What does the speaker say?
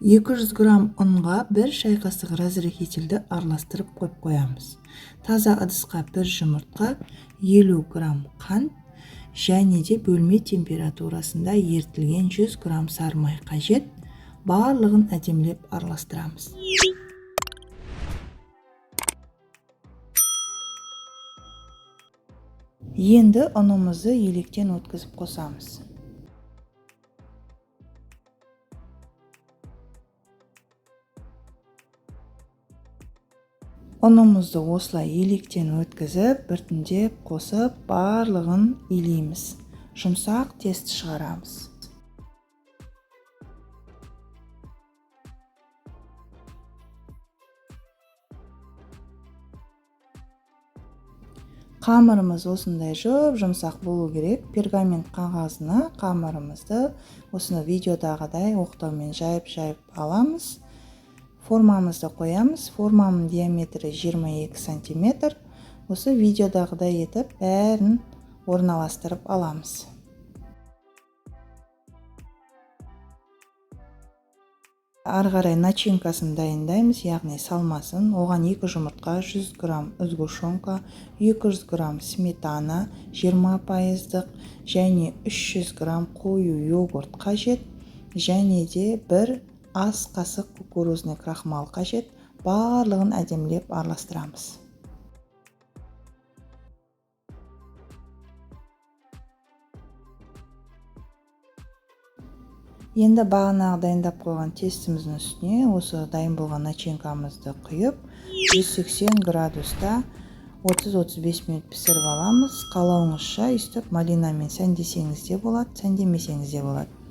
200 грамм ұнға 1 шай қасық разрыхительді араластырып қойып қоямыз. Таза ыдысқа 1 жұмыртқа, 50 грамм қант және де бөлме температурасында ертілген 100 грамм сары май қажет. Барлығын әдемілеп араластырамыз. Енді ұнымызды електен өткізіп қосамыз. Ұнымызды осылай електен өткізіп, біртіндеп қосып, барлығын илейміз. Жұмсақ тест шығарамыз. Қамырымыз осындай жұмсақ болу керек. Пергамент қағазына қамырымызды осыны видеодағыдай оқтаумен жайып аламыз. Формамызды қоямыз. Формамның диаметрі 22 сантиметр. Осы видеодағыдай етіп бәрін орналастырып аламыз. Ары қарай начинкасын дайындаймыз, яғни салмасын. Оған 2 жұмыртқа, 100 грамм сгущенка, 200 грамм сметана, 20%, және 300 грамм қою йогурт қажет, және де 1 ас қасық кукурузный крахмал қажет. Барлығын әдемілеп араластырамыз. Енді бағанағы дайындап қойған тестіміздің үстіне осы дайын болған начинкамызды құйып, 180 градуста 30-35 минут пісіріп аламыз. Қалауыңызша өйстіп малинамен сәндесеңіз де болады, сәндемесеңіз де болады.